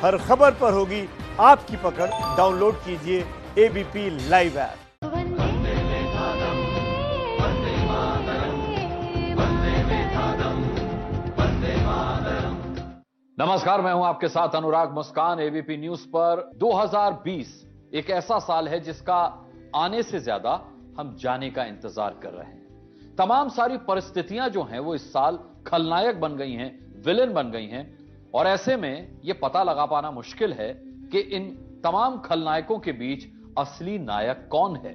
हर खबर पर होगी आपकी पकड़। डाउनलोड कीजिए एबीपी लाइव ऐप। नमस्कार, मैं हूं आपके साथ अनुराग मुस्कान। एबीपी न्यूज पर 2020 एक ऐसा साल है जिसका आने से ज्यादा हम जाने का इंतजार कर रहे हैं। तमाम सारी परिस्थितियां जो हैं वो इस साल खलनायक बन गई हैं, विलेन बन गई हैं, और ऐसे में यह पता लगा पाना मुश्किल है कि इन तमाम खलनायकों के बीच असली नायक कौन है।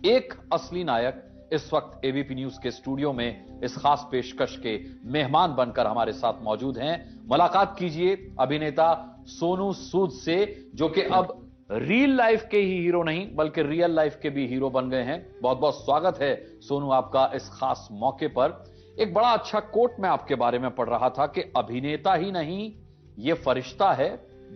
एक असली नायक इस वक्त एबीपी न्यूज के स्टूडियो में इस खास पेशकश के मेहमान बनकर हमारे साथ मौजूद हैं। मुलाकात कीजिए अभिनेता सोनू सूद से, जो कि अब रियल लाइफ के ही हीरो नहीं बल्कि रियल लाइफ के भी हीरो बन गए हैं। बहुत बहुत स्वागत है सोनू आपका इस खास मौके पर। एक बड़ा अच्छा कोट मैं आपके बारे में पढ़ रहा था कि अभिनेता ही नहीं, यह फरिश्ता है,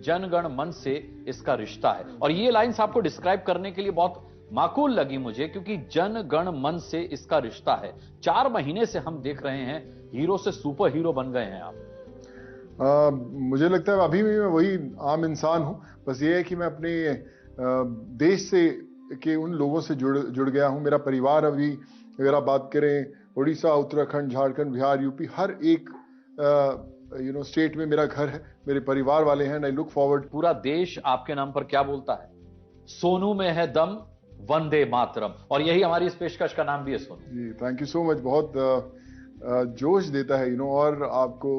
जनगण मन से इसका रिश्ता है। और ये लाइंस आपको डिस्क्राइब करने के लिए बहुत माकूल लगी मुझे, क्योंकि जन गण मन से इसका रिश्ता है। 4 महीने से हम देख रहे हैं हीरो से सुपर हीरो बन गए हैं आप। मुझे लगता है अभी भी मैं वही आम इंसान हूं। बस ये है कि मैं अपने देश से के उन लोगों से जुड़ गया हूं। मेरा परिवार अभी, अगर आप बात करें उड़ीसा, उत्तराखंड, झारखंड, बिहार, यूपी, हर एक स्टेट में मेरा घर है, मेरे परिवार वाले हैं। I look forward. पूरा देश आपके नाम पर क्या बोलता है? सोनू में है दम, वंदे मातरम। और यही हमारी इस पेशकश का नाम भी है, Sonu ji. Thank you so much. बहुत जोश देता है और आपको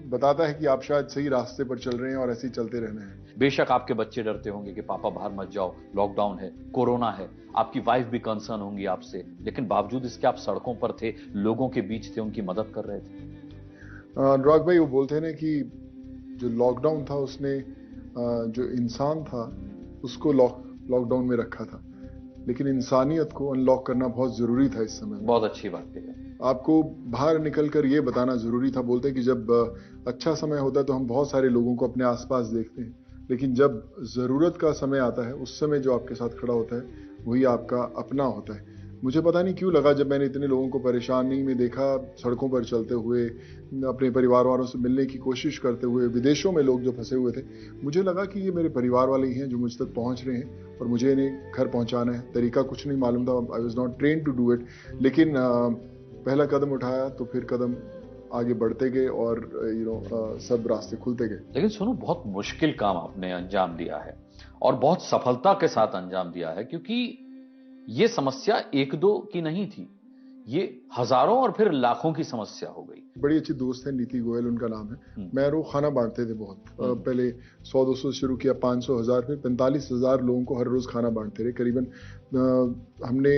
बताता है कि आप शायद सही रास्ते पर चल रहे हैं और ऐसे ही चलते रहना है। बेशक आपके बच्चे डरते होंगे कि पापा बाहर मत जाओ, लॉकडाउन है, कोरोना है। आपकी वाइफ भी कंसर्न होंगी आपसे, लेकिन बावजूद इसके आप सड़कों पर थे, लोगों के बीच थे, उनकी मदद कर रहे थे। अनुराग भाई, वो बोलते हैं ना कि जो लॉकडाउन था उसने जो इंसान था उसको लॉकडाउन में रखा था, लेकिन इंसानियत को अनलॉक करना बहुत जरूरी था इस समय। बहुत अच्छी बात कही। आपको बाहर निकलकर ये बताना जरूरी था। बोलते हैं कि जब अच्छा समय होता है तो हम बहुत सारे लोगों को अपने आसपास देखते हैं, लेकिन जब जरूरत का समय आता है उस समय जो आपके साथ खड़ा होता है वही आपका अपना होता है। मुझे पता नहीं क्यों लगा, जब मैंने इतने लोगों को परेशानी में देखा, सड़कों पर चलते हुए, अपने परिवार वालों से मिलने की कोशिश करते हुए, विदेशों में लोग जो फंसे हुए थे, मुझे लगा कि ये मेरे परिवार वाले ही हैं जो मुझ तक पहुंच रहे हैं और मुझे इन्हें घर पहुंचाना है। तरीका कुछ नहीं मालूम था, I was not train to do it, लेकिन पहला कदम उठाया तो फिर कदम आगे बढ़ते गए और सब रास्ते खुलते गए। लेकिन सोनू, बहुत मुश्किल काम आपने अंजाम दिया है और बहुत सफलता के साथ अंजाम दिया है, क्योंकि ये समस्या 1-2 की नहीं थी, ये हजारों और फिर लाखों की समस्या हो गई। बड़ी अच्छी दोस्त है नीति गोयल, उनका नाम है। मैं रोज खाना बांटते थे बहुत। पहले 100-200 शुरू किया, 500, 1000, फिर 45,000 लोगों को हर रोज खाना बांटते रहे। करीबन हमने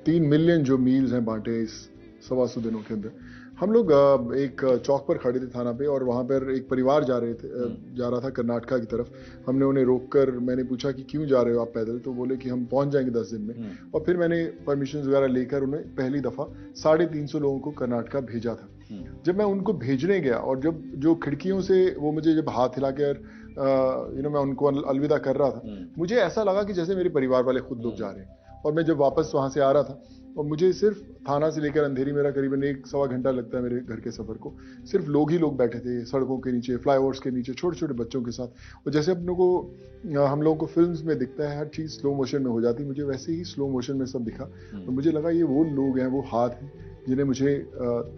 3 मिलियन जो मील्स हैं बांटे इस 125 दिनों के अंदर। हम लोग एक चौक पर खड़े थे थाना पे, और वहां पर एक परिवार जा रहा था कर्नाटका की तरफ। हमने उन्हें रोककर मैंने पूछा कि क्यों जा रहे हो आप पैदल, तो बोले कि हम पहुंच जाएंगे 10 दिन में। और फिर मैंने परमिशन वगैरह लेकर उन्हें पहली दफा 350 लोगों को कर्नाटका भेजा था। जब मैं उनको भेजने गया और जब जो खिड़कियों से वो मुझे जब हाथ हिलाकर मैं उनको अलविदा कर रहा था, मुझे ऐसा लगा कि जैसे मेरे परिवार वाले खुद लोग जा रहे हैं। और मैं जब वापस वहां से आ रहा था, और मुझे सिर्फ थाना से लेकर अंधेरी, मेरा करीबन 1-1.25 घंटा लगता है मेरे घर के सफर को, सिर्फ लोग ही लोग बैठे थे सड़कों के नीचे, फ्लाईओवर्स के नीचे, छोटे छोटे बच्चों के साथ। और जैसे हम लोगों को फिल्म्स में दिखता है हर चीज स्लो मोशन में हो जाती, मुझे वैसे ही स्लो मोशन में सब दिखा। तो मुझे लगा ये वो लोग हैं, वो हाथ हैं जिन्हें मुझे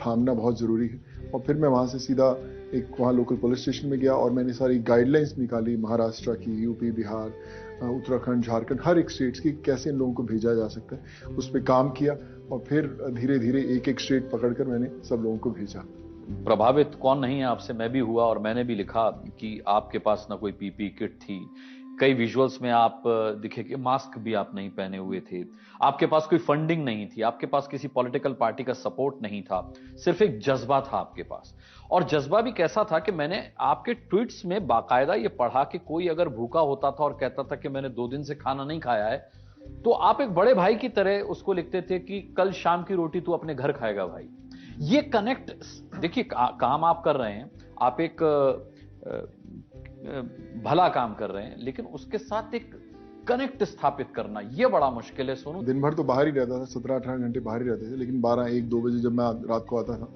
थामना बहुत जरूरी है। और फिर मैं वहां से सीधा एक वहाँ लोकल पुलिस स्टेशन में गया और मैंने सारी गाइडलाइंस निकाली महाराष्ट्र की, यूपी, बिहार, उत्तराखंड, झारखंड, हर एक स्टेट्स की, कैसे इन लोगों को भेजा जा सकता है। उस पर काम किया और फिर धीरे धीरे एक एक स्टेट पकड़कर मैंने सब लोगों को भेजा। प्रभावित कौन नहीं है आपसे, मैं भी हुआ और मैंने भी लिखा कि आपके पास ना कोई पीपी किट थी। कई विजुअल्स में आप दिखे कि मास्क भी आप नहीं पहने हुए थे, आपके पास कोई फंडिंग नहीं थी, आपके पास किसी पॉलिटिकल पार्टी का सपोर्ट नहीं था, सिर्फ एक जज्बा था आपके पास। और जज्बा भी कैसा था कि मैंने आपके ट्वीट्स में बाकायदा ये पढ़ा कि कोई अगर भूखा होता था और कहता था कि मैंने 2 दिन से खाना नहीं खाया है, तो आप एक बड़े भाई की तरह उसको लिखते थे कि कल शाम की रोटी तू अपने घर खाएगा भाई। ये कनेक्ट, देखिए काम आप कर रहे हैं, आप एक भला काम कर रहे हैं, लेकिन उसके साथ एक कनेक्ट स्थापित करना यह बड़ा मुश्किल है सोनू। दिन भर तो बाहर ही रहता था, 17-18 घंटे बाहर ही रहते थे, लेकिन 12-1-2 बजे जब मैं रात को आता था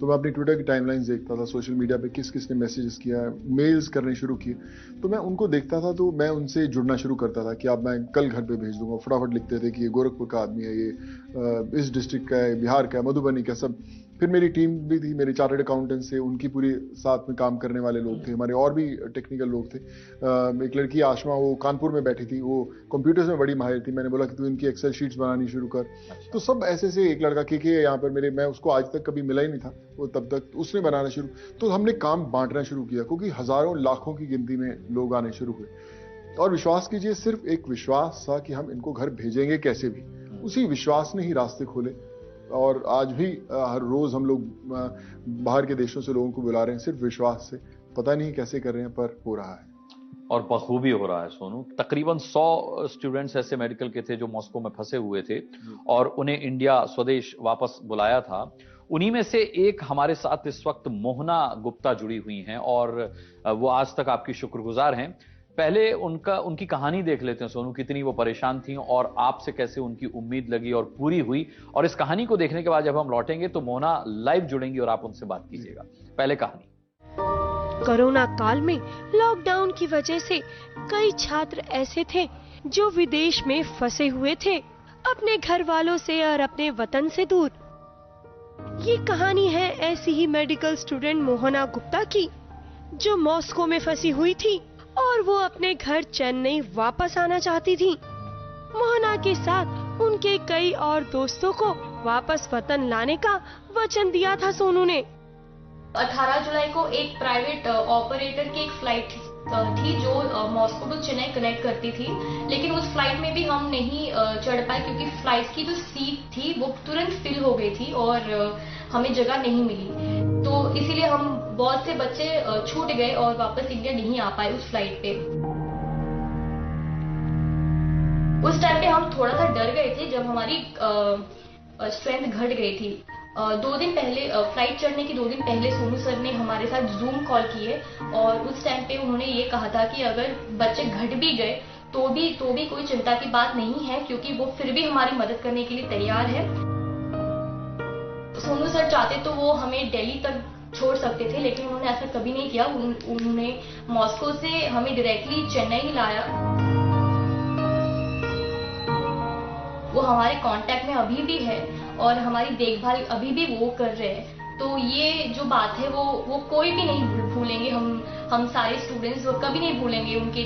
तो मैं अपनी ट्विटर की टाइमलाइंस देखता था, सोशल मीडिया पे किस किसने मैसेजेस किया, मेल्स करने शुरू किए, तो मैं उनको देखता था, तो मैं उनसे जुड़ना शुरू करता था कि अब मैं कल घर पे भेज दूंगा। फटाफट लिखते थे कि ये गोरखपुर का आदमी है, ये इस डिस्ट्रिक्ट का है, बिहार का है, मधुबनी का, सब। फिर मेरी टीम भी थी, मेरे चार्टर्ड अकाउंटेंट्स थे, उनकी पूरी साथ में काम करने वाले लोग थे, हमारे और भी टेक्निकल लोग थे। एक लड़की आशमा, वो कानपुर में बैठी थी, वो कंप्यूटर्स में बड़ी माहिर थी। मैंने बोला कि तू इनकी एक्सेल शीट्स बनानी शुरू कर। तो सब ऐसे से एक लड़का के यहाँ पर मेरे, मैं उसको आज तक कभी मिला ही नहीं था वो, तब तक उसने बनाना शुरू। तो हमने काम बांटना शुरू किया, क्योंकि हजारों लाखों की गिनती में लोग आने शुरू हुए। और विश्वास कीजिए, सिर्फ एक विश्वास था कि हम इनको घर भेजेंगे कैसे भी, उसी विश्वास ने ही रास्ते खोले। और आज भी हर रोज हम लोग बाहर के देशों से लोगों को बुला रहे हैं सिर्फ विश्वास से। पता नहीं कैसे कर रहे हैं, पर हो रहा है और बखूबी हो रहा है। सोनू, तकरीबन 100 स्टूडेंट्स ऐसे मेडिकल के थे जो मॉस्को में फंसे हुए थे और उन्हें इंडिया स्वदेश वापस बुलाया था। उन्हीं में से एक हमारे साथ इस वक्त मोहना गुप्ता जुड़ी हुई हैं और वो आज तक आपकी शुक्रगुजार हैं। पहले उनकी कहानी देख लेते हैं सोनू, कितनी वो परेशान थी और आपसे कैसे उनकी उम्मीद लगी और पूरी हुई। और इस कहानी को देखने के बाद जब हम लौटेंगे तो मोहना लाइव जुड़ेंगी और आप उनसे बात कीजिएगा। पहले कहानी। कोरोना काल में लॉकडाउन की वजह से कई छात्र ऐसे थे जो विदेश में फंसे हुए थे, अपने घर वालों से और अपने वतन से दूर। ये कहानी है ऐसी ही मेडिकल स्टूडेंट मोहना गुप्ता की, जो मॉस्को में फंसी हुई थी और वो अपने घर चेन्नई वापस आना चाहती थी। मोहना के साथ उनके कई और दोस्तों को वापस वतन लाने का वचन दिया था सोनू ने। 18 जुलाई को एक प्राइवेट ऑपरेटर की एक फ्लाइट थी जो मॉस्को टू चेन्नई कनेक्ट करती थी, लेकिन उस फ्लाइट में भी हम नहीं चढ़ पाए क्योंकि फ्लाइट की जो सीट थी वो तुरंत फिल हो गई थी और हमें जगह नहीं मिली। तो इसीलिए हम बहुत से बच्चे छूट गए और वापस इंडिया नहीं आ पाए उस फ्लाइट पे। उस टाइम पे हम थोड़ा सा डर गए थे जब हमारी स्ट्रेंथ घट गई थी। 2 दिन पहले, फ्लाइट चढ़ने के 2 दिन पहले सोनू सर ने हमारे साथ जूम कॉल किए और उस टाइम पे उन्होंने ये कहा था कि अगर बच्चे घट भी गए तो भी कोई चिंता की बात नहीं है, क्योंकि वो फिर भी हमारी मदद करने के लिए तैयार है। सोनू सर चाहते तो वो हमें दिल्ली तक छोड़ सकते थे, लेकिन उन्होंने ऐसा कभी नहीं किया। उन्होंने मॉस्को से हमें डायरेक्टली चेन्नई लाया। वो हमारे कांटेक्ट में अभी भी है और हमारी देखभाल अभी भी वो कर रहे हैं। तो ये जो बात है वो कोई भी नहीं भूलेंगे। हम सारे स्टूडेंट्स वो कभी नहीं भूलेंगे उनके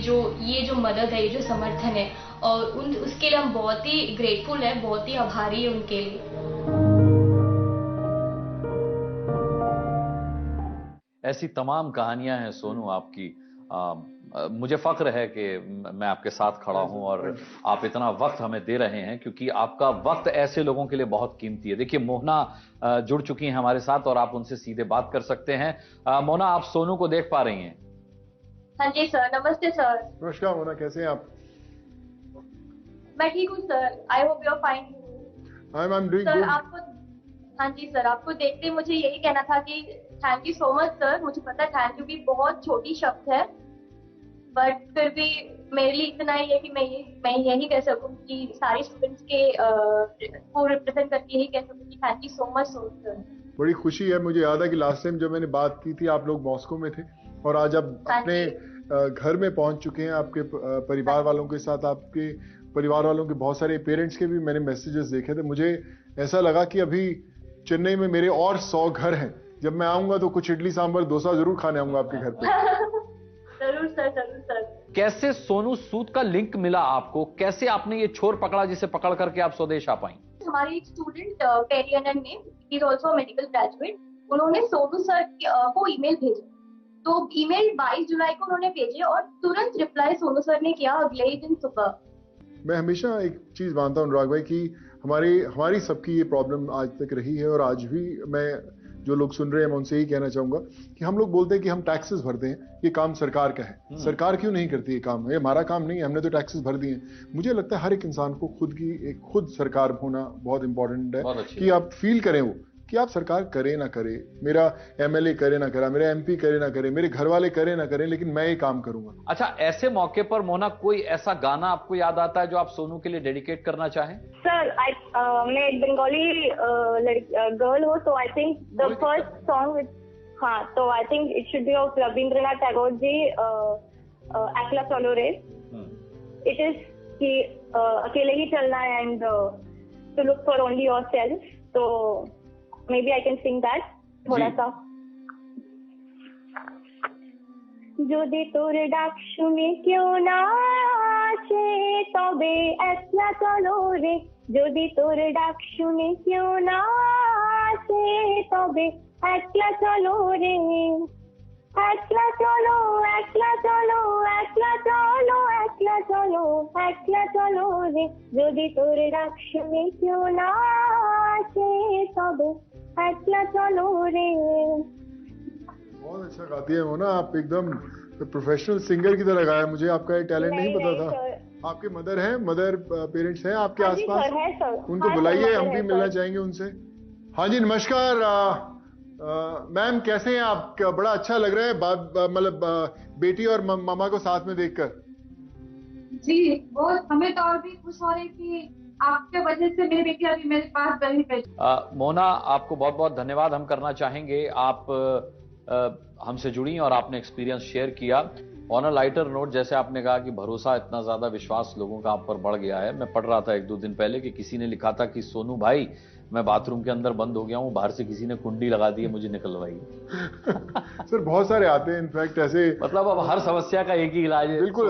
ये जो मदद है, ये जो समर्थन है, और उसके लिए हम बहुत ही ग्रेटफुल है, बहुत ही आभारी है उनके लिए। ऐसी तमाम कहानियां हैं सोनू आपकी। मुझे फख्र है कि मैं आपके साथ खड़ा हूं और आप इतना वक्त हमें दे रहे हैं, क्योंकि आपका वक्त ऐसे लोगों के लिए बहुत कीमती है। देखिए, मोहना जुड़ चुकी हैं हमारे साथ और आप उनसे सीधे बात कर सकते हैं। मोहना, आप सोनू को देख पा रही हैं? हाँ जी सर, नमस्ते सर। नमस्कार मोहना, कैसे हैं आप? मैं ठीक हूँ sir, I hope you are fine. I am doing sir good. हाँ जी सर, आपको देखते मुझे यही कहना था कि thank you so much sir. मुझे पता है थैंक यू भी बहुत छोटी शब्द है, बट फिर भी मेरे लिए इतना ही है कि मैं यही कह सकूं कि सारे स्टूडेंट्स को रिप्रेजेंट करके यही कह सकूं कि thank you so much sir. बड़ी खुशी है। मुझे याद है कि लास्ट टाइम जब मैंने बात की थी आप लोग मॉस्को में थे और आज आप अपने घर में पहुंच चुके हैं आपके परिवार वालों के साथ। आपके परिवार वालों के बहुत सारे पेरेंट्स के भी मैंने मैसेजेस देखे थे। मुझे ऐसा लगा कि अभी चेन्नई में मेरे और 100 घर हैं। जब मैं आऊंगा तो कुछ इडली सांभर डोसा जरूर खाने आऊंगा आपके घर पे। जरूर सर, जरूर सर। कैसे सोनू सूद का लिंक मिला आपको? कैसे आपने ये छोर पकड़ा जिसे पकड़ करके आप स्वदेश आ पाई? हमारी एक स्टूडेंट पेरियनन ने, इज ऑल्सो मेडिकल ग्रेजुएट, उन्होंने सोनू सर को ईमेल भेजा। तो ईमेल 22 जुलाई को उन्होंने भेजे और तुरंत रिप्लाई सोनू सर ने किया अगले ही दिन सुबह। मैं हमेशा एक चीज मानता हूँ अनुराग भाई कि हमारी सबकी ये प्रॉब्लम आज तक रही है और आज भी मैं जो लोग सुन रहे हैं मैं उनसे यही कहना चाहूंगा कि हम लोग बोलते हैं कि हम टैक्सेस भरते हैं, ये काम सरकार का है। सरकार क्यों नहीं करती ये काम? ये हमारा काम नहीं है, हमने तो टैक्सेस भर दिए हैं। मुझे लगता है हर एक इंसान को खुद सरकार होना बहुत इंपॉर्टेंट है कि आप फील करें वो कि आप सरकार करे ना करे, मेरा एमएलए करे ना करे, मेरा एमपी करे ना करे, मेरे घर वाले करे ना करें, लेकिन मैं ये काम करूंगा। अच्छा, ऐसे मौके पर मोना कोई ऐसा गाना आपको याद आता है जो आप सोनू के लिए डेडिकेट करना चाहें? सर, मैं एक बंगाली गर्ल हूँ, तो I think the first song, हाँ, तो I think it should be of Rabindranath Tagore ji, Ekla Cholo रे। इट इज कि अकेले ही चलना है and to look for only yourself. तो maybe I can sing that थोड़ा सा। যদি তোর ডাক শুনে কেউ না আসে তবে একলা চলো রে, যদি তোর ডাক শুনে কেউ না আসে তবে একলা চলো রে, একলা চলো, একলা চলো, একলা চলো, একলা চলো, একলা চলো রে, যদি তোর ডাক শুনে কেউ না আসে তবে একলা চলো রে। बहुत अच्छा गाती है मोना, आप एकदम प्रोफेशनल सिंगर की तरह गाया। मुझे आपका ये टैलेंट नहीं पता था। आपके मदर हैं, मदर पेरेंट्स हैं आपके आसपास? है सर, उनको बुलाइए, हम भी मिलना चाहेंगे उनसे। हाँ जी, नमस्कार मैम, कैसे हैं आप? बड़ा अच्छा लग रहा है मतलब बेटी और मामा को साथ में देखकर। जी, बहुत, हमें तो और भी खुश हो रही कि आपके वजह से मेरी बेटी अभी मेरे पास बैठी है। मोना, आपको बहुत बहुत धन्यवाद हम करना चाहेंगे। आप हमसे जुड़ी और आपने एक्सपीरियंस शेयर किया। ऑन अ लाइटर नोट, जैसे आपने कहा कि भरोसा, इतना ज्यादा विश्वास लोगों का आप पर बढ़ गया है। मैं पढ़ रहा था 1-2 दिन पहले कि किसी ने लिखा था कि सोनू भाई, मैं बाथरूम के अंदर बंद हो गया हूं, बाहर से किसी ने कुंडी लगा दी है, मुझे निकलवाइए। सर बहुत सारे आते हैं इनफैक्ट ऐसे, मतलब अब हर समस्या का एक ही इलाज है। बिल्कुल,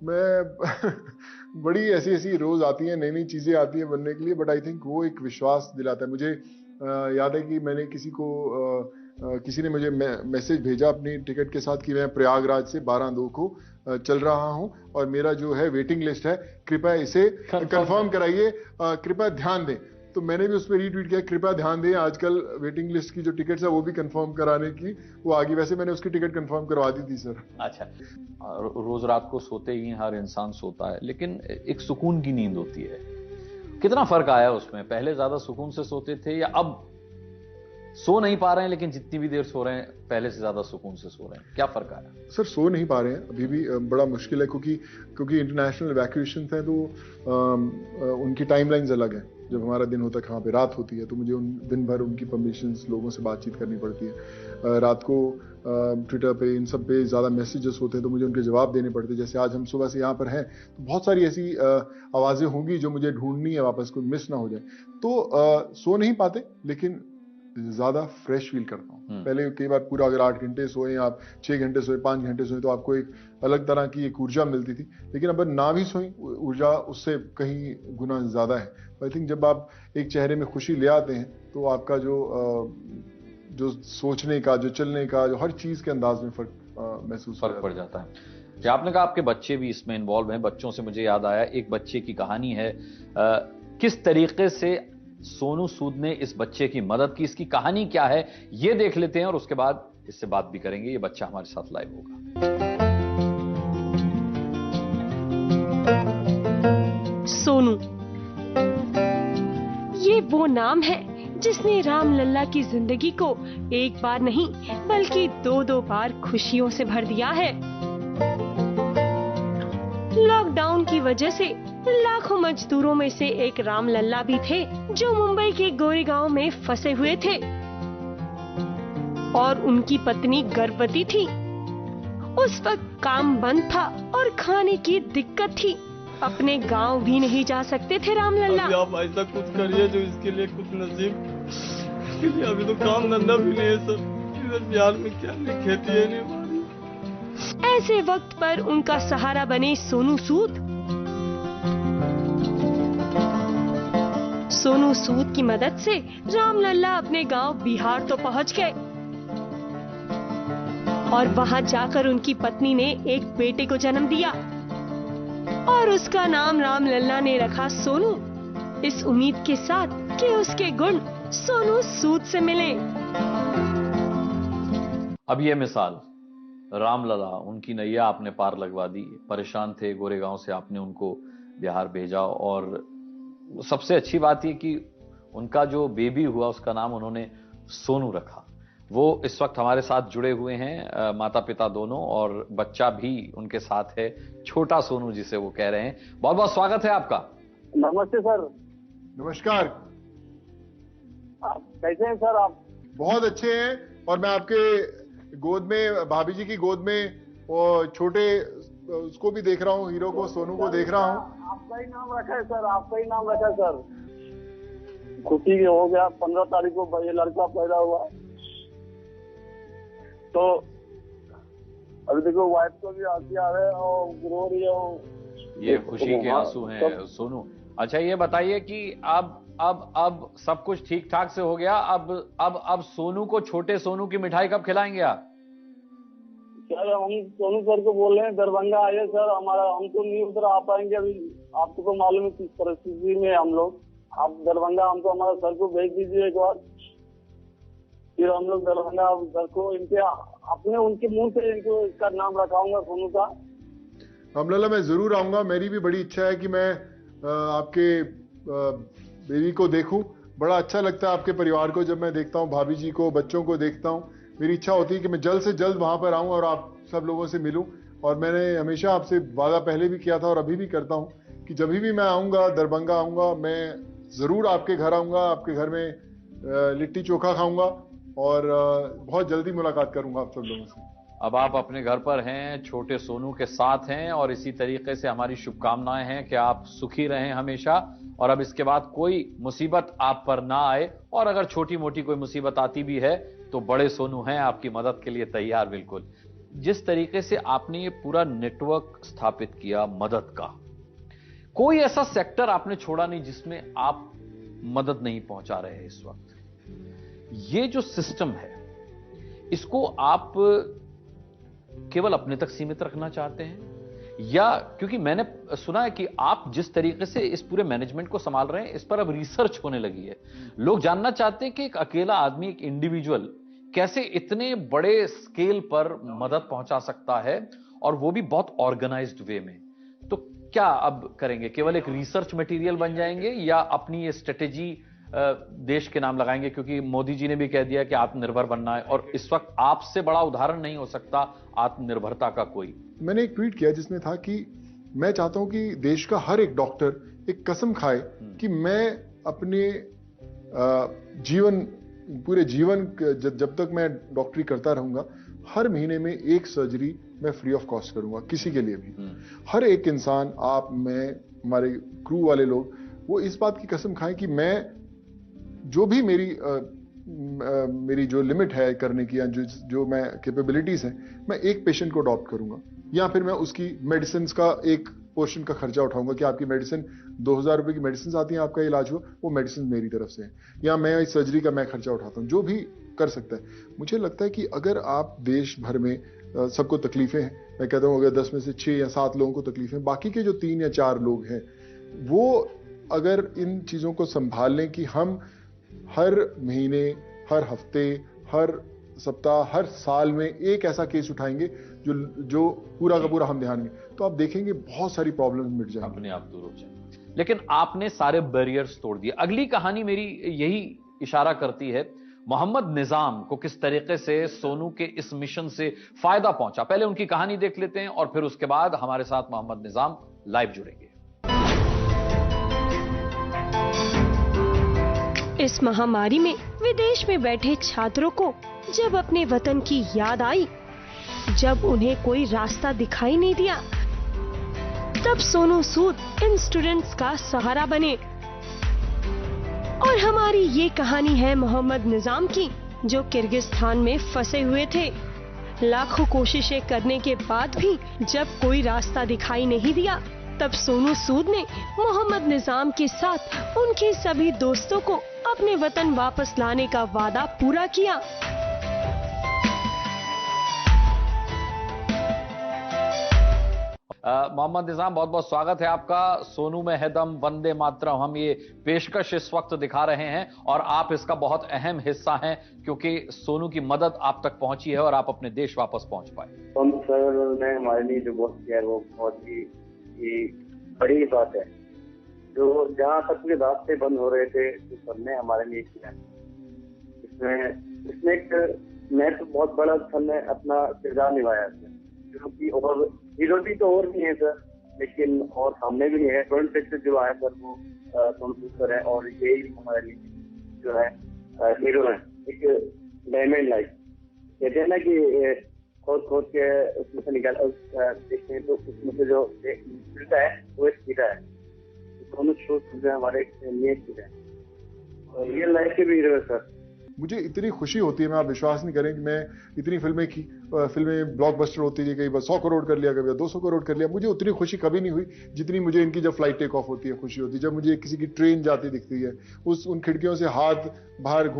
मैं बड़ी ऐसी रोज आती हैं, नई नई चीजें आती हैं बनने के लिए, बट आई थिंक वो एक विश्वास दिलाता है। मुझे याद है कि मैंने किसी ने मुझे मैसेज भेजा अपनी टिकट के साथ कि मैं प्रयागराज से 12/2 को चल रहा हूं और मेरा जो है वेटिंग लिस्ट है, कृपया इसे कंफर्म कराइए, कृपया ध्यान दें। तो मैंने भी उस पर रीट्वीट किया, कृपया ध्यान दें, आजकल वेटिंग लिस्ट की जो टिकट्स है वो भी कंफर्म कराने की वो आ गई। वैसे मैंने उसकी टिकट कंफर्म करवा दी थी सर। अच्छा, रोज रात को सोते ही हर इंसान सोता है, लेकिन एक सुकून की नींद होती है। कितना फर्क आया उसमें? पहले ज्यादा सुकून से सोते थे या अब सो नहीं पा रहे हैं लेकिन जितनी भी देर सो रहे हैं पहले से ज्यादा सुकून से सो रहे हैं? क्या फर्क आया? सर सो नहीं पा रहे हैं अभी भी, बड़ा मुश्किल है क्योंकि इंटरनेशनल इवैक्यूएशन है, तो उनकी टाइमलाइंस अलग है। जब हमारा दिन होता है, वहाँ पे रात होती है, तो मुझे दिन भर उनकी परमिशंस, लोगों से बातचीत करनी पड़ती है। रात को ट्विटर पे, इन सब पे ज़्यादा मैसेजेस होते हैं, तो मुझे उनके जवाब देने पड़ते हैं। जैसे आज हम सुबह से यहाँ पर हैं, तो बहुत सारी ऐसी आवाज़ें होंगी जो मुझे ढूंढनी है वापस, कोई मिस ना हो जाए। तो सो नहीं पाते, लेकिन ज्यादा फ्रेश फील करता हूँ। पहले कई बार पूरा अगर 8 घंटे सोए, आप 6 घंटे सोए, 5 घंटे सोए, तो आपको एक अलग तरह की एक ऊर्जा मिलती थी। लेकिन अब ना भी सोई, ऊर्जा उससे कहीं गुना ज्यादा है। आई थिंक जब आप एक चेहरे में खुशी ले आते हैं, तो आपका जो सोचने का, जो चलने का, जो हर चीज के अंदाज में महसूस फर्क पड़ जाता है। जो आपने कहा आपके बच्चे भी इसमें इन्वॉल्व हैं, बच्चों से मुझे याद आया, एक बच्चे की कहानी है। किस तरीके से सोनू सूद ने इस बच्चे की मदद की, इसकी कहानी क्या है, ये देख लेते हैं और उसके बाद इससे बात भी करेंगे। ये बच्चा हमारे साथ लाइव होगा। सोनू, ये वो नाम है जिसने राम लल्ला की जिंदगी को एक बार नहीं बल्कि 2-2 बार खुशियों से भर दिया है। लॉकडाउन की वजह से लाखों मजदूरों में से एक राम लल्ला भी थे जो मुंबई के गोरेगांव में फंसे हुए थे और उनकी पत्नी गर्भवती थी। उस वक्त काम बंद था और खाने की दिक्कत थी। अपने गांव भी नहीं जा सकते थे राम लल्ला। अभी आप ऐसा कुछ करिए जो इसके लिए कुछ नसीब। अभी तो काम धंधा भी नहीं है सर, इधर बिहार में क्या नहीं, खेती है नहीं हमारी। ऐसे वक्त पर उनका सहारा बने सोनू सूद। सोनू सूद की मदद से राम लल्ला अपने गांव बिहार तो पहुंच गए और वहां जाकर उनकी पत्नी ने एक बेटे को जन्म दिया और उसका नाम राम लल्ला ने रखा सोनू, इस उम्मीद के साथ कि उसके गुण सोनू सूद से मिले। अब ये मिसाल, राम लल्ला, उनकी नैया आपने पार लगवा दी। परेशान थे गोरेगांव से, आपने उनको बिहार भेजा और सबसे अच्छी बात ये कि उनका जो बेबी हुआ उसका नाम उन्होंने सोनू रखा। वो इस वक्त हमारे साथ जुड़े हुए हैं, माता पिता दोनों, और बच्चा भी उनके साथ है, छोटा सोनू जिसे वो कह रहे हैं। बहुत बहुत स्वागत है आपका। नमस्ते सर। नमस्कार। आप कैसे हैं सर? आप बहुत अच्छे हैं, और मैं आपके गोद में, भाभी जी की गोद में वो छोटे उसको भी देख रहा हूँ, हीरो को, सोनू को देख रहा हूँ। आपका ही नाम रखा है सर, आपका ही नाम रखा है सर। खुशी हो गया, 15 तारीख को ये लड़का पैदा हुआ। तो अभी देखो वाइफ को भी आंसू आ रहे हैं और रो रही है। ये खुशी के आंसू हैं सोनू। अच्छा ये बताइए कि अब सब कुछ ठीक ठाक से हो गया, अब सोनू को, छोटे सोनू की मिठाई कब खिलाएंगे आप? सर हम सोनू सर को बोल रहे हैं दरभंगा आइए सर, हमारा हम तो नहीं उधर आ पाएंगे अभी, आपको तो मालूम है किस परिस्थिति में हम लोग। आप दरभंगा हमको हमारे सर को भेज दीजिए एक बार, फिर हम लोग दरभंगा सर को इनके अपने उनके मुंह से इनको इसका नाम रखाऊंगा सोनू का। अमलला मैं जरूर आऊंगा, मेरी भी बड़ी इच्छा है कि मैं आपके बेबी को देखूं। बड़ा अच्छा लगता है आपके परिवार को जब मैं देखता हूं, भाभी जी को, बच्चों को देखता हूं। मेरी इच्छा होती है कि मैं जल्द से जल्द वहां पर आऊं और आप सब लोगों से मिलूं। और मैंने हमेशा आपसे वादा पहले भी किया था और अभी भी करता हूं कि जब भी मैं आऊंगा, दरभंगा आऊंगा, मैं जरूर आपके घर आऊंगा, आपके घर में लिट्टी चोखा खाऊंगा और बहुत जल्दी मुलाकात करूंगा आप सब लोगों से। अब आप अपने घर पर हैं, छोटे सोनू के साथ हैं, और इसी तरीके से हमारी शुभकामनाएं हैं कि आप सुखी रहें हमेशा, और अब इसके बाद कोई मुसीबत आप पर ना आए, और अगर छोटी मोटी कोई मुसीबत आती भी है तो बड़े सोनू हैं आपकी मदद के लिए तैयार। बिल्कुल जिस तरीके से आपने ये पूरा नेटवर्क स्थापित किया मदद का, कोई ऐसा सेक्टर आपने छोड़ा नहीं जिसमें आप मदद नहीं पहुंचा रहे हैं इस वक्त। ये जो सिस्टम है इसको आप केवल अपने तक सीमित रखना चाहते हैं, या क्योंकि मैंने सुना है कि आप जिस तरीके से इस पूरे मैनेजमेंट को संभाल रहे हैं इस पर अब रिसर्च होने लगी है। लोग जानना चाहते हैं कि एक अकेला आदमी, एक इंडिविजुअल कैसे इतने बड़े स्केल पर मदद पहुंचा सकता है, और वो भी बहुत ऑर्गेनाइज्ड वे में। तो क्या अब करेंगे? केवल एक रिसर्च मटेरियल बन जाएंगे, या अपनी ये स्ट्रेटेजी देश के नाम लगाएंगे? क्योंकि मोदी जी ने भी कह दिया कि आत्मनिर्भर बनना है, और इस वक्त आपसे बड़ा उदाहरण नहीं हो सकता आत्मनिर्भरता का कोई। मैंने एक ट्वीट किया जिसमें था कि मैं चाहता हूं कि देश का हर एक डॉक्टर एक कसम खाए कि मैं अपने पूरे जीवन जब तक मैं डॉक्टरी करता रहूंगा, हर महीने में एक सर्जरी मैं फ्री ऑफ कॉस्ट करूंगा, किसी के लिए भी। हर एक इंसान, आप, मैं, हमारे क्रू वाले लोग, वो इस बात की कसम खाएं कि मैं जो भी मेरी जो लिमिट है करने की, या जो मैं कैपेबिलिटीज हैं, मैं एक पेशेंट को अडॉप्ट करूंगा, या फिर मैं उसकी मेडिसिन का एक पोर्शन का खर्चा उठाऊंगा कि आपकी मेडिसिन 2000 रुपए की मेडिसिन आती है, आपका इलाज हुआ, वो मेडिसिन मेरी तरफ से है, या मैं इस सर्जरी का मैं खर्चा उठाता हूं, जो भी कर सकता है। मुझे लगता है कि अगर आप देश भर में सबको तकलीफें हैं, मैं कहता हूं अगर 10 में से 6 या 7 लोगों को तकलीफें, बाकी के जो 3 या 4 लोग हैं वो अगर इन चीजों को संभाल लें कि हम हर महीने, हर हफ्ते, हर सप्ताह, हर साल में एक ऐसा केस उठाएंगे जो पूरा का पूरा हम ध्यान में, तो आप देखेंगे बहुत सारी प्रॉब्लम्स मिट जाएंगी, अपने आप दूर हो जाएंगे। लेकिन आपने सारे बैरियर्स तोड़ दिए। अगली कहानी मेरी यही इशारा करती है, मोहम्मद निजाम को किस तरीके से सोनू के इस मिशन से फायदा पहुंचा। पहले उनकी कहानी देख लेते हैं और फिर उसके बाद हमारे साथ मोहम्मद निजाम लाइव जुड़ेंगे। इस महामारी में विदेश में बैठे छात्रों को जब अपने वतन की याद आई, जब उन्हें कोई रास्ता दिखाई नहीं दिया, तब सोनू सूद इन स्टूडेंट्स का सहारा बने। और हमारी ये कहानी है मोहम्मद निजाम की, जो किर्गिस्तान में फंसे हुए थे। लाखों कोशिशें करने के बाद भी जब कोई रास्ता दिखाई नहीं दिया, तब सोनू सूद ने मोहम्मद निजाम के साथ उनके सभी दोस्तों को अपने वतन वापस लाने का वादा पूरा किया। मोहम्मद निजाम, बहुत बहुत स्वागत है आपका। सोनू में है दम, वंदे मातरम, हम ये पेशकश इस वक्त दिखा रहे हैं और आप इसका बहुत अहम हिस्सा हैं, क्योंकि सोनू की मदद आप तक पहुंची है और आप अपने देश वापस पहुंच पाए। सर ने हमारे लिए जो बहुत किया है वो बहुत ही बड़ी बात है। जो जहाँ तक के रास्ते बंद हो रहे थे तो सबने हमारे लिए किया। इसमें एक मैं तो बहुत बड़ा सर ने अपना किरदार निभाया है, क्योंकि और हीरो तो और भी है सर, लेकिन और सामने भी है। 26 जो आया सर वो सर है, और यही हमारे लिए जो है हीरो है, एक डायमंड लाइफ। कहते हैं ना कि खोद के उसमें से निकाल देखते हैं तो उसमें से जो मिलता है वो एक हीरा है। दोनों शो हमारे लिए हीरा है, और रियल लाइफ के भी हीरो है सर। मुझे इतनी खुशी होती है, मैं आप विश्वास नहीं करें कि मैं इतनी फिल्में ब्लॉकबस्टर होती है, कई बार 100 करोड़ कर लिया, कभी 200 करोड़ कर लिया। मुझे उतनी खुशी कभी नहीं हुई जितनी मुझे इनकी जब फ्लाइट टेक ऑफ होती है खुशी होती है, जब मुझे किसी की ट्रेन जाती दिखती है, उन खिड़कियों से हाथ बाहर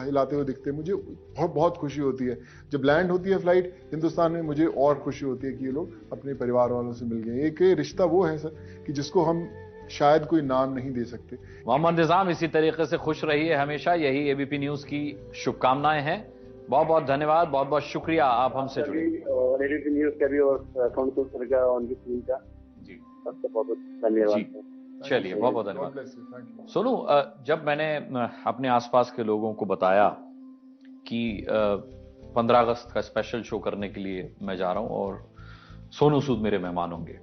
हिलाते हुए दिखते हैं, मुझे बहुत खुशी होती है। जब लैंड होती है फ्लाइट हिंदुस्तान में, मुझे और खुशी होती है कि ये लोग अपने परिवार वालों से मिल गए। एक रिश्ता वो है सर कि जिसको हम शायद कोई नाम नहीं दे सकते। मोहम्मद निजाम इसी तरीके से खुश रहिए हमेशा, यही एबीपी न्यूज की शुभकामनाएं हैं। बहुत बहुत धन्यवाद, बहुत बहुत शुक्रिया आप हमसे जुड़े। और एबीपी न्यूज का भी और सर का और उनकी टीम का जी सबसे बहुत धन्यवाद। चलिए बहुत बहुत धन्यवाद। सोनू, जब मैंने अपने आसपास के लोगों को बताया कि 15 अगस्त का स्पेशल शो करने के लिए मैं जा रहा हूं और सोनू सूद मेरे मेहमान होंगे,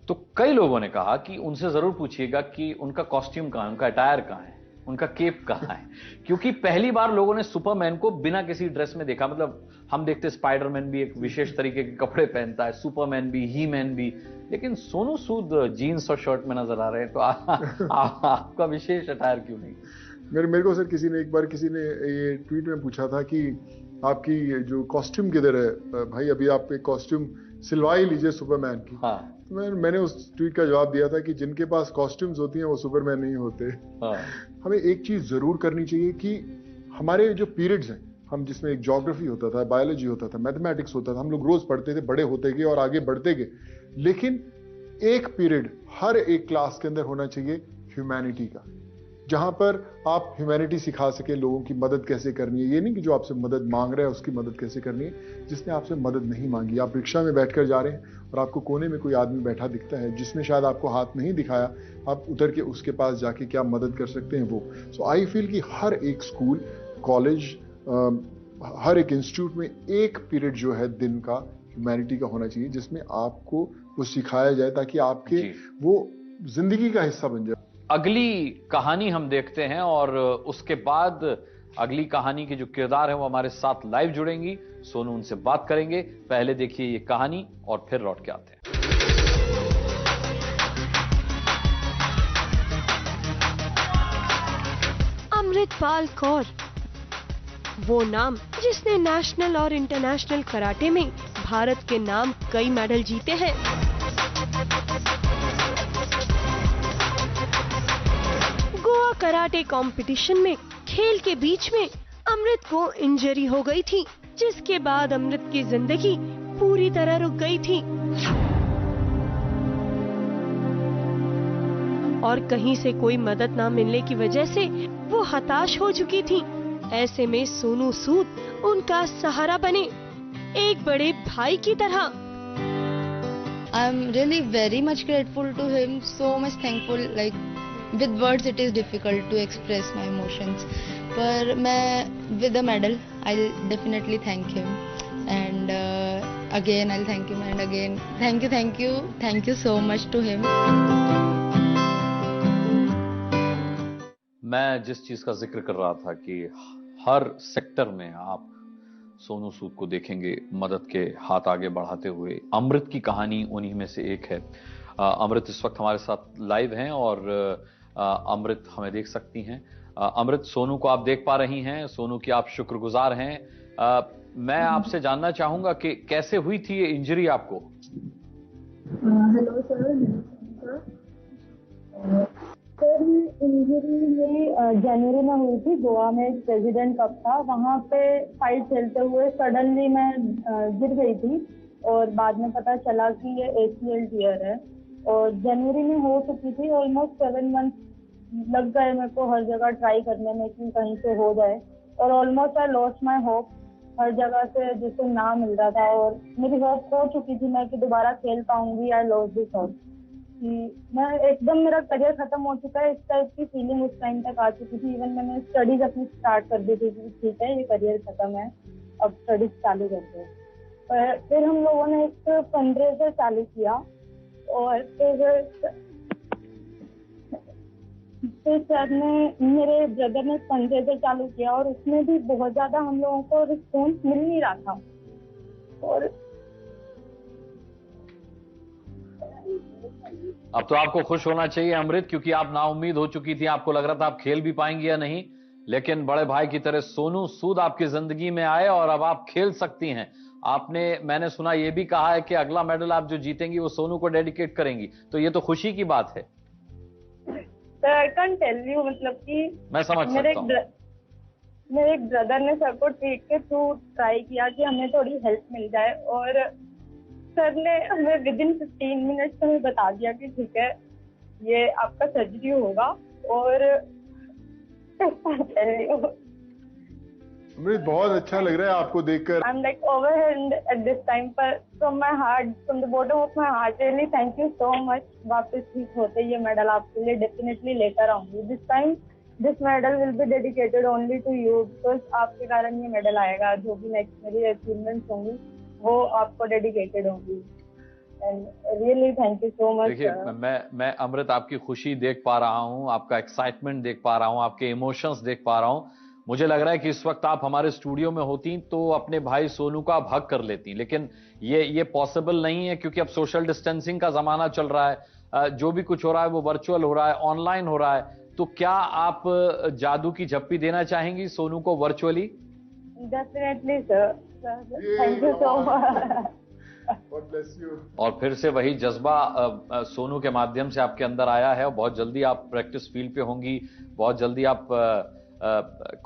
तो कई लोगों ने कहा कि उनसे जरूर पूछिएगा कि उनका कॉस्ट्यूम कहां है, उनका अटायर कहां है, उनका केप कहां है, क्योंकि पहली बार लोगों ने सुपरमैन को बिना किसी ड्रेस में देखा। मतलब हम देखते स्पाइडरमैन भी एक विशेष तरीके के कपड़े पहनता है, सुपरमैन भी, ही मैन भी, लेकिन सोनू सूद जीन्स और शर्ट में नजर आ रहे हैं, तो आपका विशेष अटायर क्यों नहीं? मेरे को सर एक बार किसी ने ये ट्वीट में पूछा था कि आपकी जो कॉस्ट्यूम किधर है भाई, अभी आप एक कॉस्ट्यूम सिलवा ही लीजिए सुपरमैन की। हाँ। तो मैंने उस ट्वीट का जवाब दिया था कि जिनके पास कॉस्ट्यूम्स होती हैं वो सुपरमैन नहीं होते। हाँ। हमें एक चीज जरूर करनी चाहिए कि हमारे जो पीरियड्स हैं, हम जिसमें एक ज्योग्राफी होता था, बायोलॉजी होता था, मैथमेटिक्स होता था, हम लोग रोज पढ़ते थे, बड़े होते गए और आगे बढ़ते गए, लेकिन एक पीरियड हर एक क्लास के अंदर होना चाहिए ह्यूमैनिटी का, जहां पर आप ह्यूमैनिटी सिखा सके, लोगों की मदद कैसे करनी है। ये नहीं कि जो आपसे मदद मांग रहा है उसकी मदद कैसे करनी है, जिसने आपसे मदद नहीं मांगी। आप रिक्शा में बैठकर जा रहे हैं और आपको कोने में कोई आदमी बैठा दिखता है जिसने शायद आपको हाथ नहीं दिखाया, आप उतर के उसके पास जाके क्या मदद कर सकते हैं वो। सो आई फील कि हर एक स्कूल, कॉलेज, हर एक इंस्टीट्यूट में एक पीरियड जो है दिन का ह्यूमैनिटी का होना चाहिए, जिसमें आपको वो सिखाया जाए ताकि आपके वो जिंदगी का हिस्सा बन जाए। अगली कहानी हम देखते हैं और उसके बाद अगली कहानी के जो किरदार हैं वो हमारे साथ लाइव जुड़ेंगी। सोनू उनसे बात करेंगे। पहले देखिए ये कहानी और फिर लौट के आते हैं। अमृतपाल कौर, वो नाम जिसने नेशनल और इंटरनेशनल कराटे में भारत के नाम कई मेडल जीते हैं। गोवा कराटे कंपटीशन में खेल के बीच में अमृत को इंजरी हो गई थी, जिसके बाद अमृत की जिंदगी पूरी तरह रुक गई थी और कहीं से कोई मदद ना मिलने की वजह से वो हताश हो चुकी थी। ऐसे में सोनू सूद उनका सहारा बने, एक बड़े भाई की तरह। I am really very much grateful to him, so much thankful. Like with words it is difficult to express my emotions. पर मैं with a medal, I'll definitely thank him. And again I'll thank him and again thank you so much to him. मैं जिस चीज का जिक्र कर रहा था कि हर सेक्टर में आप सोनू सूद को देखेंगे मदद के हाथ आगे बढ़ाते हुए। अमृत की कहानी उन्हीं में से एक है। अमृत इस वक्त हमारे साथ लाइव हैं और अमृत हमें देख सकती हैं। अमृत, सोनू को आप देख पा रही हैं, सोनू की आप शुक्रगुजार हैं। मैं आपसे जानना चाहूंगा कि कैसे हुई थी ये इंजरी आपको? हेलो सर, सर इंजरी में जनवरी में हुई थी। गोवा में प्रेसिडेंट कप था, वहाँ पे फाइट खेलते हुए सडनली मैं गिर गई थी और बाद में पता चला कि ये ACL टीयर है और जनवरी में हो चुकी थी। ऑलमोस्ट 7 मंथ लग गए मेरे को हर जगह ट्राई करने में कि कहीं से हो जाए और almost I lost my hope. हर जगह से जिससे नाम मिल रहा था और मेरी होप खो चुकी थी मैं कि दोबारा खेल पाऊंगी। I lost this hope. कि मैं एकदम मेरा करियर खत्म हो चुका है, इस टाइप की फीलिंग उस टाइम तक आ चुकी थी। इवन मैंने स्टडीज अपनी स्टार्ट कर दी थी कि ठीक है ये करियर खत्म है, अब स्टडीज चालू करते हैं। पर फिर हम लोगों ने एक फंडरेजर चालू किया और फिर सर ने, मेरे ब्रदर ने फंडरेजर चालू किया और उसमें भी बहुत ज्यादा हम लोगों को रिस्पॉन्स मिल नहीं रहा था। और अब तो आपको खुश होना चाहिए अमृत, क्योंकि आप नाउम्मीद हो चुकी थी, आपको लग रहा था आप खेल भी पाएंगी या नहीं, लेकिन बड़े भाई की तरह सोनू सूद आपकी जिंदगी में आए और अब आप खेल सकती हैं। मैंने सुना ये भी कहा है कि अगला मेडल आप जो जीतेंगी वो सोनू को डेडिकेट करेंगी, तो ये तो खुशी की बात है। Sir I can tell you, मतलब कि मैं समझ सकता हूँ। मेरे एक ब्रदर ने सर को ट्वीट के थ्रू ट्राई किया कि हमें थोड़ी हेल्प मिल जाए और सर ने हमें विदिन 15 मिनट्स हमें बता दिया कि ठीक है ये आपका सर्जरी होगा। और अमृत बहुत अच्छा लग रहा है आपको देखकर। I am like overwhelmed at this time, पर from my heart, from the bottom of my heart, really thank you so much. वापस ठीक होते ये मेडल आपके लिए डेफिनेटली लेकर आऊंगी। This time this medal will be dedicated only to you, because आपके कारण ये मेडल आएगा। जो भी नेक्स्ट मेरी अचीवमेंट्स होंगी वो आपको डेडिकेटेड होंगी। And really thank you so much. देखिए मैं अमृत आपकी खुशी देख पा रहा हूं, आपका एक्साइटमेंट देख पा रहा हूं, आपके इमोशंस देख पा रहा हूं। मुझे लग रहा है कि इस वक्त आप हमारे स्टूडियो में होती तो अपने भाई सोनू का आप हक कर लेती, लेकिन ये पॉसिबल नहीं है क्योंकि अब सोशल डिस्टेंसिंग का जमाना चल रहा है। जो भी कुछ हो रहा है वो वर्चुअल हो रहा है, ऑनलाइन हो रहा है। तो क्या आप जादू की झप्पी देना चाहेंगी सोनू को virtually? Definitely sir, thank you so much. God bless you. और फिर से वही जज्बा सोनू के माध्यम से आपके अंदर आया है और बहुत जल्दी आप प्रैक्टिस फील्ड पे होंगी, बहुत जल्दी आप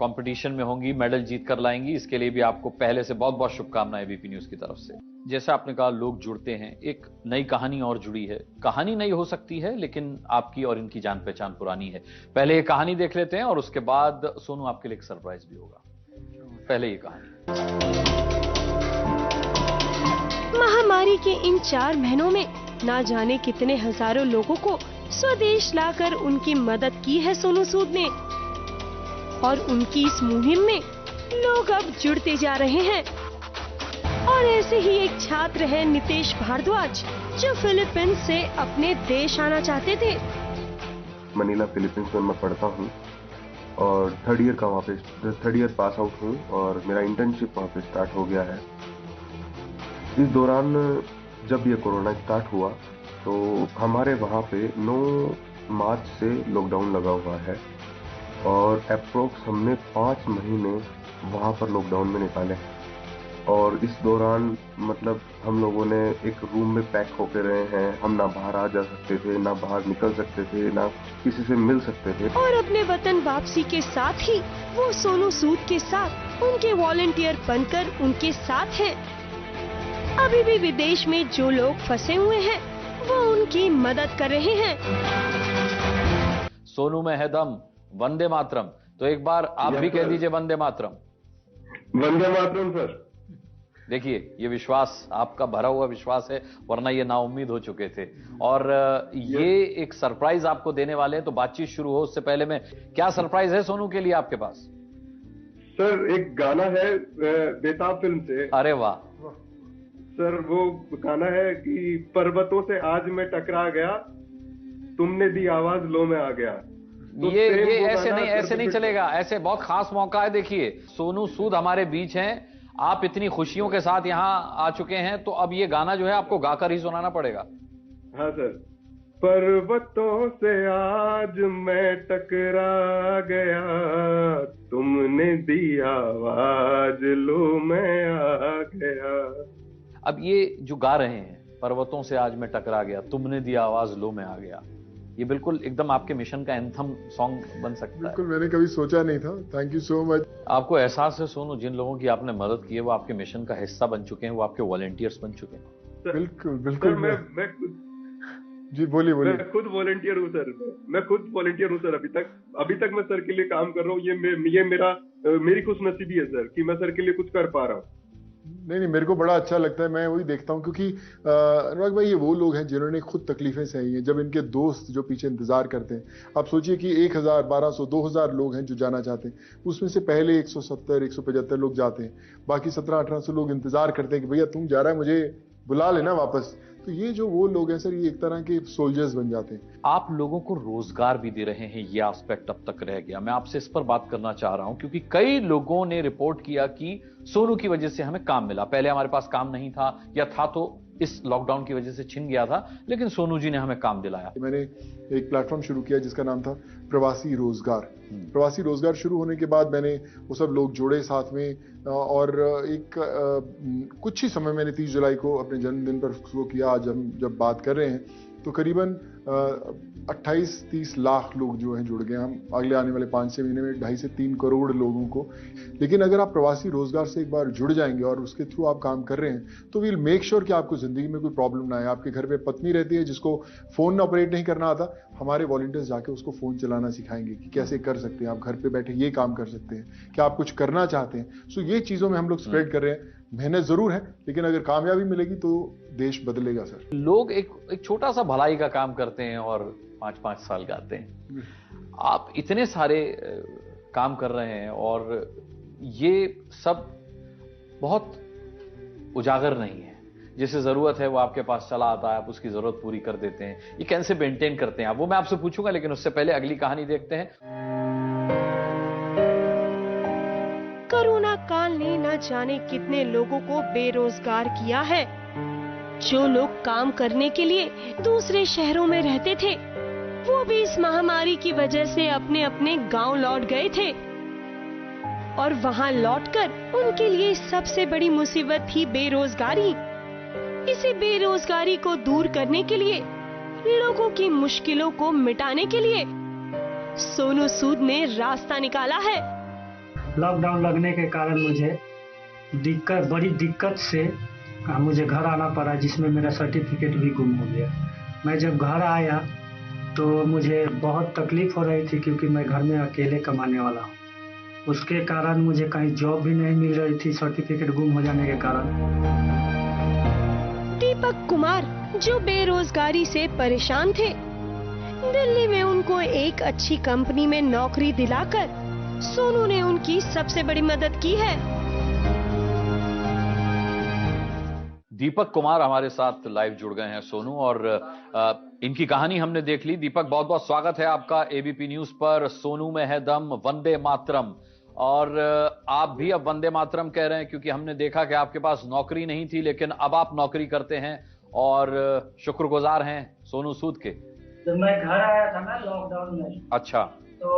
कंपटीशन में होंगी, मेडल जीत कर लाएंगी। इसके लिए भी आपको पहले से बहुत बहुत शुभकामनाएं एबीपी न्यूज की तरफ से। जैसे आपने कहा लोग जुड़ते हैं, एक नई कहानी और जुड़ी है। कहानी नई हो सकती है लेकिन आपकी और इनकी जान पहचान पुरानी है। पहले ये कहानी देख लेते हैं और उसके बाद सोनू आपके लिए एक सरप्राइज भी होगा। पहले ये कहानी। महामारी के इन 4 महीनों में ना जाने कितने हजारों लोगों को स्वदेश लाकर उनकी मदद की है सोनू सूद ने। और उनकी इस मुहिम में लोग अब जुड़ते जा रहे हैं। और ऐसे ही एक छात्र है नितेश भारद्वाज, जो फिलीपींस से अपने देश आना चाहते थे। मनीला फिलीपींस में मैं पढ़ता हूँ और थर्ड ईयर पास आउट हूँ और मेरा इंटर्नशिप वहाँ पे स्टार्ट हो गया है। इस दौरान जब ये कोरोना स्टार्ट हुआ तो हमारे वहाँ पे 9 मार्च से लॉकडाउन लगा हुआ है और अप्रोक्स हमने 5 महीने वहाँ पर लॉकडाउन में निकाले। और इस दौरान मतलब हम लोगों ने एक रूम में पैक होके रहे हैं। हम ना बाहर आ जा सकते थे, ना बाहर निकल सकते थे, ना किसी से मिल सकते थे। और अपने वतन वापसी के साथ ही वो सोनू सूद के साथ उनके वॉलंटियर बनकर उनके साथ हैं। अभी भी विदेश में जो लोग फंसे हुए हैं वो उनकी मदद कर रहे हैं। सोनू में है दम, वंदे मातरम। तो एक बार आप भी कह दीजिए वंदे मातरम। वंदे मातरम सर। देखिए ये विश्वास आपका भरा हुआ विश्वास है, वरना ये नाउम्मीद हो चुके थे। और ये एक सरप्राइज आपको देने वाले हैं। तो बातचीत शुरू हो उससे पहले में, क्या सरप्राइज है सोनू के लिए आपके पास? सर एक गाना है बेताब फिल्म से। अरे वाह सर, वो गाना है कि पर्वतों से आज मैं टकरा गया, तुमने दी आवाज लो में आ गया। तो ये ऐसे नहीं चलेगा। ऐसे बहुत खास मौका है। देखिए सोनू सूद हमारे बीच हैं, आप इतनी खुशियों के साथ यहाँ आ चुके हैं, तो अब ये गाना जो है आपको गाकर ही सुनाना पड़ेगा। हाँ सर। पर्वतों से आज मैं टकरा गया, तुमने दी आवाज लो में आ गया। अब ये जो गा रहे हैं, पर्वतों से आज मैं टकरा गया, तुमने दी आवाज लो में आ गया, ये बिल्कुल एकदम आपके मिशन का एंथम सॉन्ग बन सकता है। बिल्कुल, मैंने कभी सोचा नहीं था। Thank you so much. आपको एहसास है सोनू, जिन लोगों की आपने मदद की है वो आपके मिशन का हिस्सा बन चुके हैं, वो आपके वॉलंटियर्स बन चुके हैं। बिल्कुल बिल्कुल। मैं जी बोलिए। मैं खुद वॉलंटियर हूँ सर। अभी तक मैं सर के लिए काम कर रहा हूँ। ये मेरी खुशनसीबी है सर कि मैं सर के लिए कुछ कर पा रहा हूँ। नहीं, मेरे को बड़ा अच्छा लगता है। मैं वही देखता हूँ क्योंकि अनुराग भाई, ये वो लोग हैं जिन्होंने खुद तकलीफें सही हैं। जब इनके दोस्त जो पीछे इंतजार करते हैं, आप सोचिए कि 1000, 1200, 2000 लोग हैं जो जाना चाहते हैं, उसमें से पहले 170, 175 लोग जाते हैं, बाकी 1700-1800 लोग इंतजार करते हैं कि भैया तुम जा रहा है, मुझे बुला लेना वापस। तो ये जो वो लोग हैं सर, ये एक तरह के सोल्जर्स बन जाते हैं। आप लोगों को रोजगार भी दे रहे हैं, ये एस्पेक्ट अब तक रह गया। मैं आपसे इस पर बात करना चाह रहा हूं क्योंकि कई लोगों ने रिपोर्ट किया कि सोनू की वजह से हमें काम मिला। पहले हमारे पास काम नहीं था, या था तो इस लॉकडाउन की वजह से छिन गया था, लेकिन सोनू जी ने हमें काम दिलाया। मैंने एक प्लेटफॉर्म शुरू किया जिसका नाम था प्रवासी रोजगार। प्रवासी रोजगार शुरू होने के बाद मैंने वो सब लोग जोड़े साथ में, और एक कुछ ही समय मैंने 30 जुलाई को अपने जन्मदिन पर उसको किया। आज हम जब बात कर रहे हैं तो करीबन 28-30 लाख लोग जो हैं जुड़ गए। हम अगले आने वाले 5-6 महीने में 2.5 से 3 करोड़ लोगों को। लेकिन अगर आप प्रवासी रोजगार से एक बार जुड़ जाएंगे और उसके थ्रू आप काम कर रहे हैं, तो वील मेक श्योर कि आपको जिंदगी में कोई प्रॉब्लम ना आए। आपके घर पे पत्नी रहती है जिसको फोन ऑपरेट नहीं करना आता, हमारे वॉलंटियर्स जाके उसको फोन चलाना सिखाएंगे कि कैसे कर सकते हैं आप, घर पे बैठे ये काम कर सकते हैं, क्या आप कुछ करना चाहते हैं। सो ये चीजों में हम लोग स्प्रेड कर रहे हैं। मेहनत जरूर है, लेकिन अगर कामयाबी मिलेगी तो देश बदलेगा सर। लोग एक छोटा सा भलाई का काम करते हैं और 5-5 साल गाते हैं। आप इतने सारे काम कर रहे हैं और ये सब बहुत उजागर नहीं है। जिसे जरूरत है वो आपके पास चला आता है, आप उसकी जरूरत पूरी कर देते हैं। ये कैसे मेंटेन करते हैं आप, वो मैं आपसे पूछूंगा, लेकिन उससे पहले अगली कहानी देखते हैं। कोरोना काल ने न जाने कितने लोगों को बेरोजगार किया है। जो लोग काम करने के लिए दूसरे शहरों में रहते थे, वो भी इस महामारी की वजह से अपने अपने गांव लौट गए थे, और वहां लौटकर उनके लिए सबसे बड़ी मुसीबत थी बेरोजगारी। इसी बेरोजगारी को दूर करने के लिए, लोगों की मुश्किलों को मिटाने के लिए सोनू सूद ने रास्ता निकाला है। लॉकडाउन लगने के कारण मुझे बड़ी दिक्कत से मुझे घर आना पड़ा, जिसमें मेरा सर्टिफिकेट भी गुम हो गया। मैं जब घर आया तो मुझे बहुत तकलीफ हो रही थी क्योंकि मैं घर में अकेले कमाने वाला हूँ। उसके कारण मुझे कहीं जॉब भी नहीं मिल रही थी सर्टिफिकेट गुम हो जाने के कारण। दीपक कुमार जो बेरोजगारी से परेशान थे, दिल्ली में उनको एक अच्छी कंपनी में नौकरी दिलाकर सोनू ने उनकी सबसे बड़ी मदद की है। दीपक कुमार हमारे साथ लाइव जुड़ गए हैं सोनू, और इनकी कहानी हमने देख ली। दीपक, बहुत बहुत स्वागत है आपका एबीपी न्यूज पर। सोनू में है दम, वंदे मातरम। और आप भी अब वंदे मातरम कह रहे हैं क्योंकि हमने देखा कि आपके पास नौकरी नहीं थी, लेकिन अब आप नौकरी करते हैं और शुक्रगुजार हैं सोनू सूद के। जब मैं घर आया था ना लॉकडाउन में, अच्छा, तो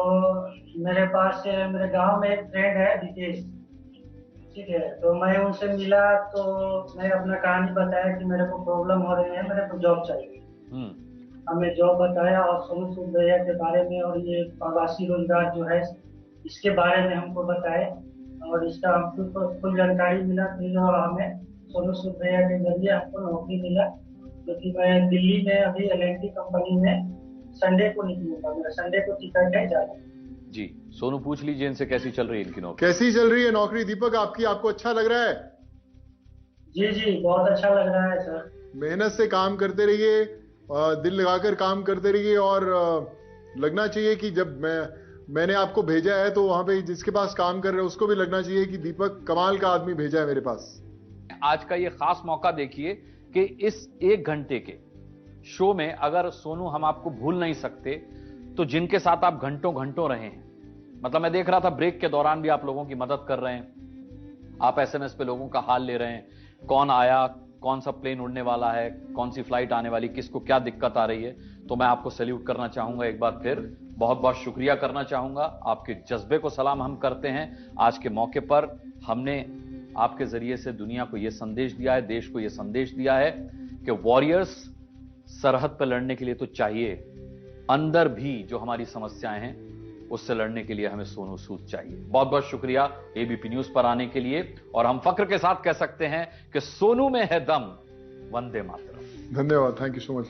मेरे पास मेरे गांव में एक फ्रेंड है विकेश, ठीक है, तो मैं उनसे मिला तो मैं अपना कहानी बताया कि मेरे को प्रॉब्लम हो रही है, मेरे को जॉब चाहिए। हमें जॉब बताया और सोनू सूद भैया के बारे में और ये प्रवासी रोजगार जो है इसके बारे में हमको बताए, और इसका हमको फुल जानकारी मिला। फिर हमें सोनू सूद भैया के जरिए हमको नौकरी मिला, क्योंकि मैं दिल्ली में अभी L&T कंपनी में संडे को निकलूंगा। मेरा संडे को टिकट है जाना। जी सोनू, पूछ लीजिए इनसे कैसी चल रही है इनकी नौकरी। कैसी चल रही है नौकरी दीपक आपकी? आपको अच्छा लग रहा है? जी बहुत अच्छा लग रहा है सर। मेहनत से काम करते रहिए, दिल लगाकर काम करते रहिए, और लगना चाहिए कि जब मैंने आपको भेजा है तो वहां पे जिसके पास काम कर रहे हैं उसको भी लगना चाहिए कि दीपक कमाल का आदमी भेजा है मेरे पास। आज का ये खास मौका देखिए कि इस 1 घंटे के शो में अगर सोनू हम आपको भूल नहीं सकते, तो जिनके साथ आप घंटों घंटों रहे हैं, मतलब मैं देख रहा था ब्रेक के दौरान भी आप लोगों की मदद कर रहे हैं, आप SMS पे लोगों का हाल ले रहे हैं, कौन आया, कौन सा प्लेन उड़ने वाला है, कौन सी फ्लाइट आने वाली, किसको क्या दिक्कत आ रही है। तो मैं आपको सैल्यूट करना चाहूंगा एक बार फिर, बहुत बहुत शुक्रिया करना चाहूंगा। आपके जज्बे को सलाम हम करते हैं। आज के मौके पर हमने आपके जरिए से दुनिया को यह संदेश दिया है, देश को यह संदेश दिया है कि वॉरियर्स सरहद पर लड़ने के लिए तो चाहिए, अंदर भी जो हमारी समस्याएं हैं उससे लड़ने के लिए हमें सोनू सूद चाहिए। बहुत बहुत शुक्रिया एबीपी न्यूज पर आने के लिए, और हम फक्र के साथ कह सकते हैं कि सोनू में है दम, वंदे मातरम। धन्यवाद, थैंक यू सो मच।